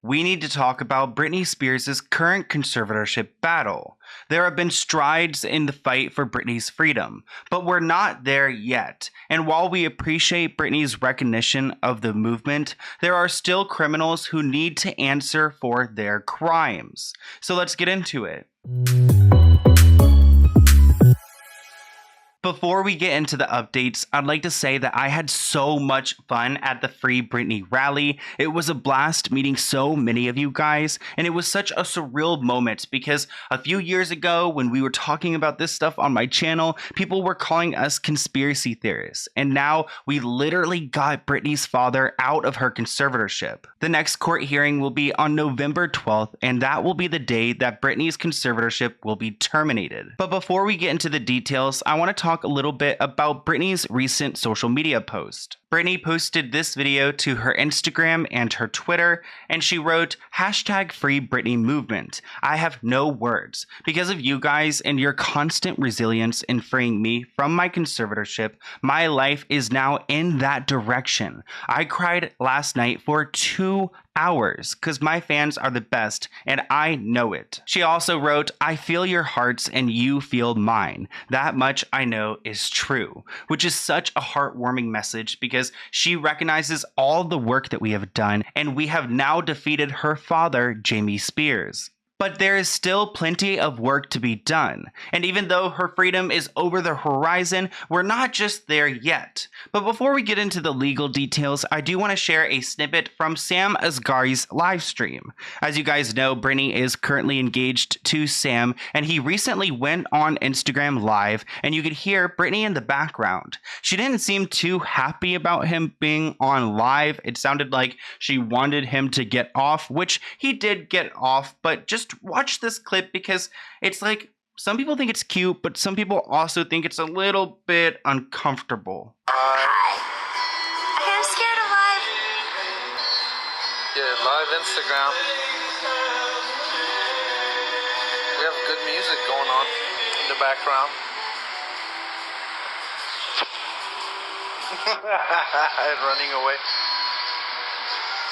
we need to talk about Britney Spears' current conservatorship battle. There have been strides in the fight for Britney's freedom, but we're not there yet. And while we appreciate Britney's recognition of the movement, there are still criminals who need to answer for their crimes. So let's get into it. Before we get into the updates, I'd like to say that I had so much fun at the Free Britney rally. It was a blast meeting so many of you guys, and it was such a surreal moment because a few years ago when we were talking about this stuff on my channel, people were calling us conspiracy theorists, and now we literally got Britney's father out of her conservatorship. The next court hearing will be on November 12th, and that will be the day that Britney's conservatorship will be terminated. But before we get into the details, I want to talk a little bit about Britney's recent social media post. Britney posted this video to her Instagram and her Twitter, and she wrote, #FreeBritneyMovement. I have no words. Because of you guys and your constant resilience in freeing me from my conservatorship, my life is now in that direction. I cried last night for 2 hours because my fans are the best and I know it. She also wrote, I feel your hearts and you feel mine. That much I know is true, which is such a heartwarming message because she recognizes all the work that we have done and we have now defeated her father, Jamie Spears. But there is still plenty of work to be done. And even though her freedom is over the horizon, we're not just there yet. But before we get into the legal details, I do want to share a snippet from Sam Asghari's live stream. As you guys know, Britney is currently engaged to Sam, and he recently went on Instagram Live, and you could hear Britney in the background. She didn't seem too happy about him being on live. It sounded like she wanted him to get off, which he did get off, but just watch this clip because it's like some people think it's cute, but some people also think it's a little bit uncomfortable. Hi. I'm scared of live. Yeah, live Instagram. We have good music going on in the background. Running away.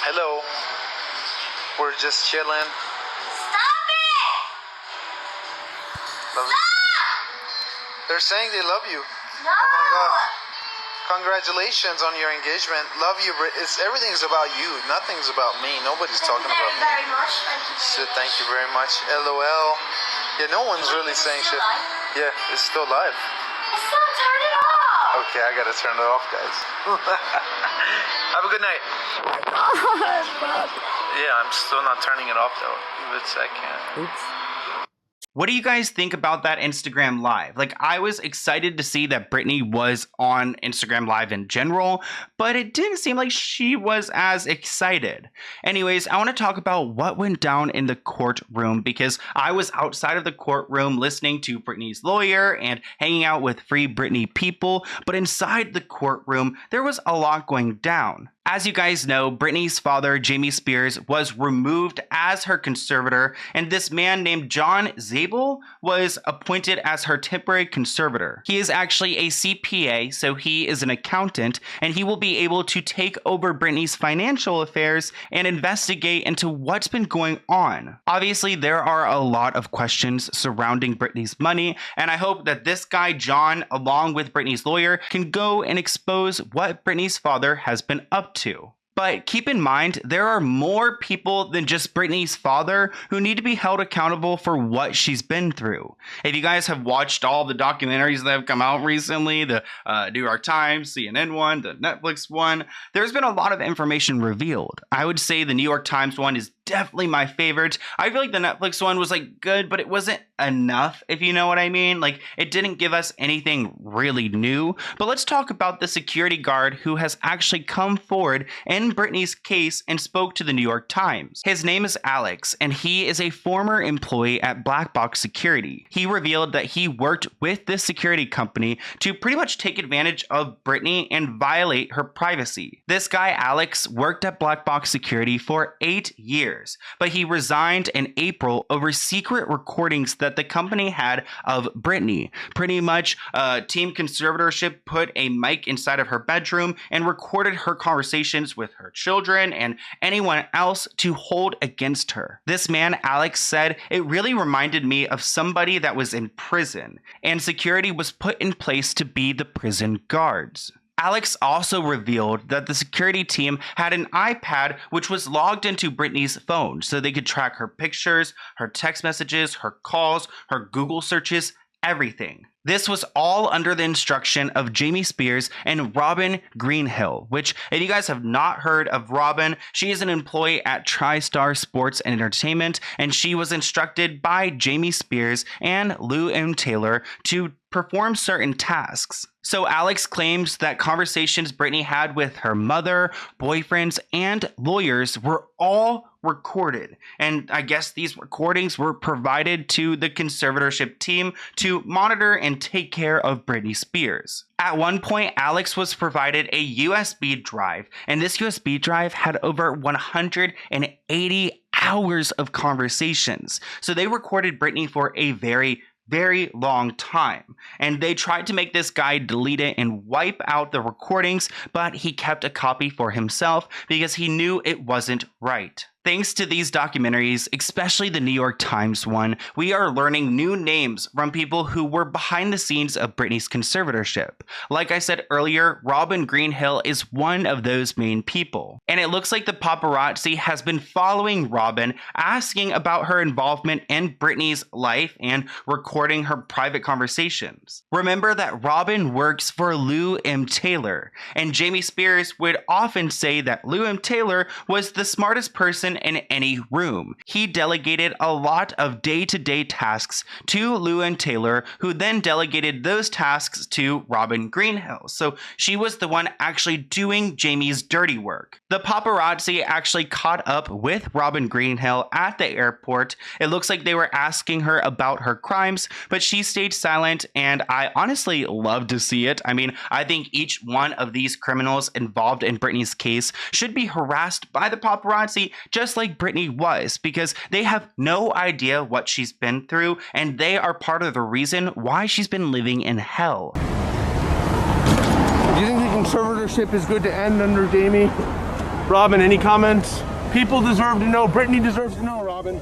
Hello. We're just chilling. They're saying they love you. No. Oh my God. Congratulations on your engagement. Love you. Everything's about you. Nothing's about me. Nobody's talking about me. Very much. Thank you very much. LOL. Yeah, no one's really saying shit. Yeah, it's still live. Stop, turn it off. Okay, I gotta turn it off, guys. Have a good night. Yeah, I'm still not turning it off though. Give it a second. Oops. What do you guys think about that Instagram Live? Like, I was excited to see that Britney was on Instagram Live in general, but it didn't seem like she was as excited. Anyways, I want to talk about what went down in the courtroom because I was outside of the courtroom listening to Britney's lawyer and hanging out with Free Britney people, but inside the courtroom, there was a lot going down. As you guys know, Britney's father, Jamie Spears, was removed as her conservator, and this man named John Zabel was appointed as her temporary conservator. He is actually a CPA, so he is an accountant, and he will be able to take over Britney's financial affairs and investigate into what's been going on. Obviously, there are a lot of questions surrounding Britney's money, and I hope that this guy, John, along with Britney's lawyer, can go and expose what Britney's father has been up to. But keep in mind, there are more people than just Britney's father who need to be held accountable for what she's been through. If you guys have watched all the documentaries that have come out recently, the New York Times, CNN one, the Netflix one, there's been a lot of information revealed. I would say the New York Times one is definitely my favorite. I feel like the Netflix one was like good, but it wasn't enough, if you know what I mean. Like, it didn't give us anything really new. But let's talk about the security guard who has actually come forward in Britney's case and spoke to the New York Times. His name is Alex, and he is a former employee at Black Box Security. He revealed that he worked with this security company to pretty much take advantage of Britney and violate her privacy. This guy, Alex, worked at Black Box Security for 8 years. Spears, but he resigned in April over secret recordings that the company had of Britney. Pretty much, Team Conservatorship put a mic inside of her bedroom and recorded her conversations with her children and anyone else to hold against her. This man, Alex, said, "It really reminded me of somebody that was in prison, and security was put in place to be the prison guards." Alex also revealed that the security team had an iPad which was logged into Britney's phone so they could track her pictures, her text messages, her calls, her Google searches, everything. This was all under the instruction of Jamie Spears and Robin Greenhill, which, if you guys have not heard of Robin, she is an employee at TriStar Sports and Entertainment, and she was instructed by Jamie Spears and Lou M. Taylor to perform certain tasks. So Alex claims that conversations Britney had with her mother, boyfriends, and lawyers were all recorded. And I guess these recordings were provided to the conservatorship team to monitor and take care of Britney Spears. At one point, Alex was provided a USB drive, and this USB drive had over 180 hours of conversations. So they recorded Britney for a very long time, and they tried to make this guy delete it and wipe out the recordings, but he kept a copy for himself because he knew it wasn't right. Thanks to these documentaries, especially the New York Times one, we are learning new names from people who were behind the scenes of Britney's conservatorship. Like I said earlier, Robin Greenhill is one of those main people. And it looks like the paparazzi has been following Robin, asking about her involvement in Britney's life and recording her private conversations. Remember that Robin works for Lou M. Taylor, and Jamie Spears would often say that Lou M. Taylor was the smartest person in any room. He delegated a lot of day-to-day tasks to Lou and Taylor, who then delegated those tasks to Robin Greenhill. So she was the one actually doing Jamie's dirty work. The paparazzi actually caught up with Robin Greenhill at the airport. It looks like they were asking her about her crimes, but she stayed silent, and I honestly love to see it. I mean, I think each one of these criminals involved in Britney's case should be harassed by the paparazzi just like Britney was, because they have no idea what she's been through, and they are part of the reason why she's been living in hell. Do you think the conservatorship is good to end under Jamie? Robin, any comments? People deserve to know. Britney deserves to know, Robin.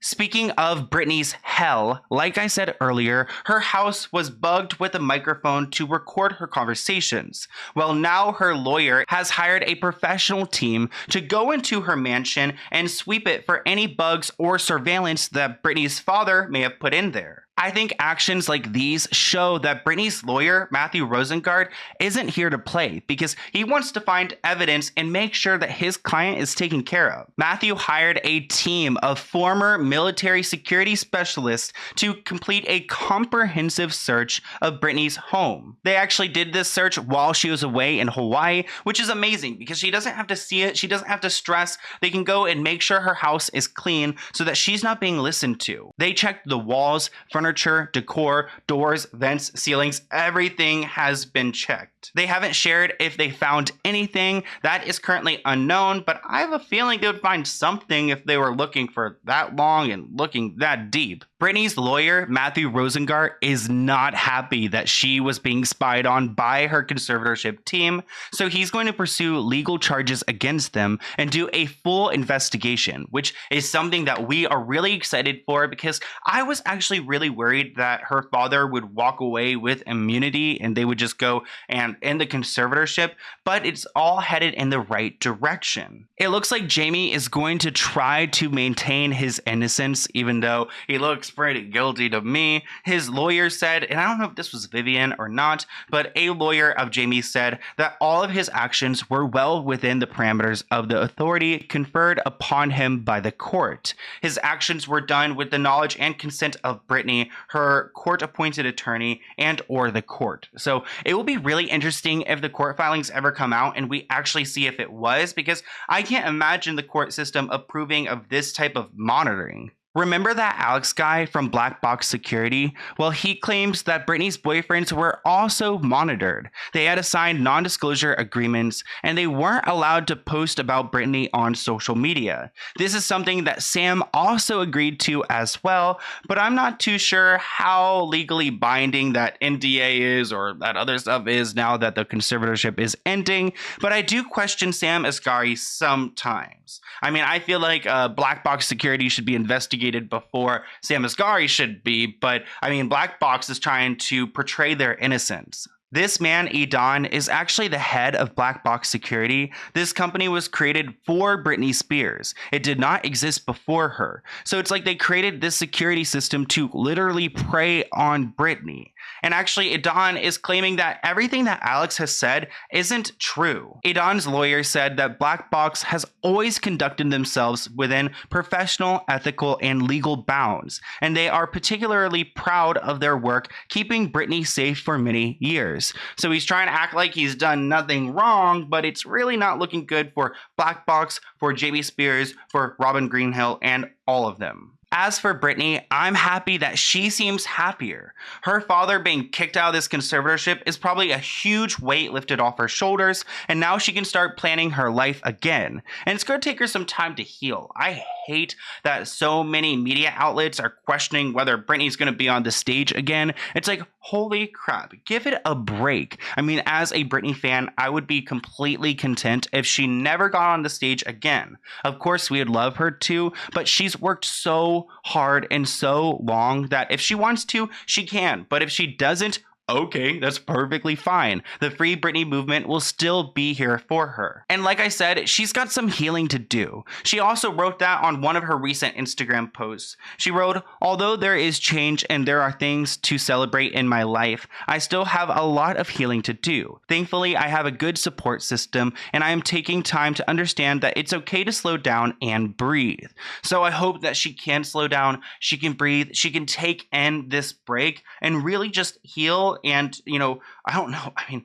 Speaking of Britney's hell, like I said earlier, her house was bugged with a microphone to record her conversations. Well, now her lawyer has hired a professional team to go into her mansion and sweep it for any bugs or surveillance that Britney's father may have put in there. I think actions like these show that Britney's lawyer, Matthew Rosengart, isn't here to play because he wants to find evidence and make sure that his client is taken care of. Matthew hired a team of former military security specialists to complete a comprehensive search of Britney's home. They actually did this search while she was away in Hawaii, which is amazing because she doesn't have to see it. She doesn't have to stress. They can go and make sure her house is clean so that she's not being listened to. They checked the walls, furniture, decor, doors, vents, ceilings, everything has been checked. They haven't shared if they found anything. That is currently unknown, but I have a feeling they would find something if they were looking for that long and looking that deep. Britney's lawyer, Matthew Rosengart, is not happy that she was being spied on by her conservatorship team, so he's going to pursue legal charges against them and do a full investigation, which is something that we are really excited for because I was actually really worried that her father would walk away with immunity and they would just go and end the conservatorship, but it's all headed in the right direction. It looks like Jamie is going to try to maintain his innocence, even though he looks pretty guilty to me. His lawyer said, and I don't know if this was Vivian or not, but a lawyer of Jamie said that all of his actions were well within the parameters of the authority conferred upon him by the court. His actions were done with the knowledge and consent of Britney, her court-appointed attorney, and or the court. So it will be really interesting if the court filings ever come out and we actually see if it was, because I can't imagine the court system approving of this type of monitoring. Remember that Alex guy from Black Box Security? Well, he claims that Britney's boyfriends were also monitored. They had to sign non-disclosure agreements, and they weren't allowed to post about Britney on social media. This is something that Sam also agreed to as well, but I'm not too sure how legally binding that NDA is or that other stuff is now that the conservatorship is ending, but I do question Sam Asghari sometimes. I mean, I feel like Black Box Security should be investigated before Sam Asghari should be, but I mean, Black Box is trying to portray their innocence. This man, Edon, is actually the head of Black Box Security. This company was created for Britney Spears. It did not exist before her. So it's like they created this security system to literally prey on Britney. And actually, Edon is claiming that everything that Alex has said isn't true. Edon's lawyer said that Black Box has always conducted themselves within professional, ethical, and legal bounds, and they are particularly proud of their work keeping Britney safe for many years. So he's trying to act like he's done nothing wrong, but it's really not looking good for Black Box, for Jamie Spears, for Robin Greenhill, and all of them. As for Britney, I'm happy that she seems happier. Her father being kicked out of this conservatorship is probably a huge weight lifted off her shoulders, and now she can start planning her life again. And it's going to take her some time to heal. I hate that so many media outlets are questioning whether Britney's going to be on the stage again. It's like, holy crap, give it a break. I mean, as a Britney fan, I would be completely content if she never got on the stage again. Of course, we would love her to, but she's worked so hard and so long that if she wants to, she can. But if she doesn't, okay, that's perfectly fine. The Free Britney movement will still be here for her. And like I said, she's got some healing to do. She also wrote that on one of her recent Instagram posts. She wrote, "Although there is change and there are things to celebrate in my life, I still have a lot of healing to do. Thankfully, I have a good support system, and I am taking time to understand that it's okay to slow down and breathe." So I hope that she can slow down, she can breathe, she can take in this break and really just heal and, you know, I don't know, I mean,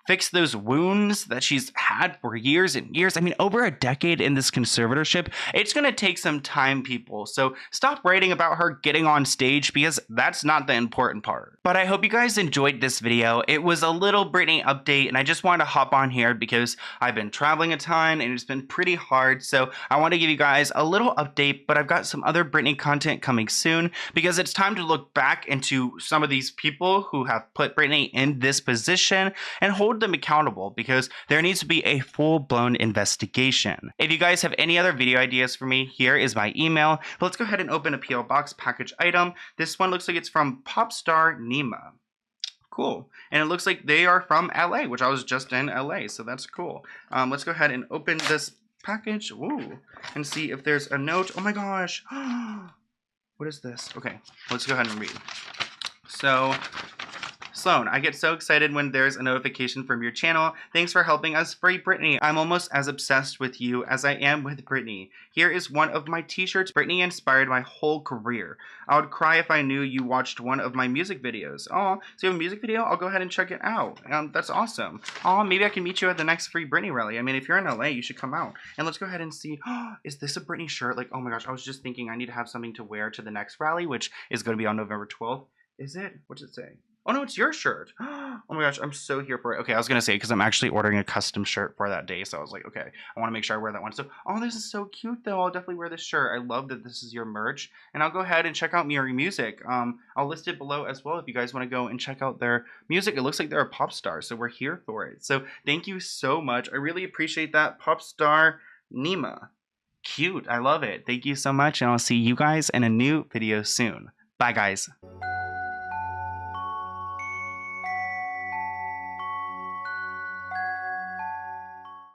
fix those wounds that she's had for years and years. I mean, over a decade in this conservatorship. It's going to take some time, people. So stop writing about her getting on stage because that's not the important part. But I hope you guys enjoyed this video. It was a little Britney update, and I just wanted to hop on here because I've been traveling a ton and it's been pretty hard. So I want to give you guys a little update, but I've got some other Britney content coming soon because it's time to look back into some of these people who have put Britney in this position and hold them accountable because there needs to be a full-blown investigation. If you guys have any other video ideas for me, here is my email. But let's go ahead and open a PO Box package item. This one looks like it's from Popstar Nima. Cool. And it looks like they are from LA, which I was just in LA, so that's cool. Let's go ahead and open this package. Ooh, and see if there's a note. Oh my gosh. What is this? Okay, let's go ahead and read. So, Sloan, I get so excited when there's a notification from your channel. Thanks for helping us free Britney. I'm almost as obsessed with you as I am with Britney. Here is one of my t-shirts. Britney inspired my whole career. I would cry if I knew you watched one of my music videos. Oh, so you have a music video? I'll go ahead and check it out. That's awesome. Oh, maybe I can meet you at the next free Britney rally. I mean, if you're in LA, you should come out. And let's go ahead and see. Is this a Britney shirt? Like, oh my gosh, I was just thinking I need to have something to wear to the next rally, which is going to be on November 12th. Is it? What does it say? Oh no, it's your shirt. Oh my gosh, I'm so here for it. Okay, I was gonna say because I'm actually ordering a custom shirt for that day, so I was like, okay, I want to make sure I wear that one. So, oh, this is so cute though. I'll definitely wear this shirt. I love that this is your merch, and I'll go ahead and check out your music. I'll list it below as well if you guys want to go and check out their music. It looks like they're a pop star, so we're here for it. So thank you so much. I really appreciate that, Popstar Nima. Cute. I love it. Thank you so much, and I'll see you guys in a new video soon. Bye, guys.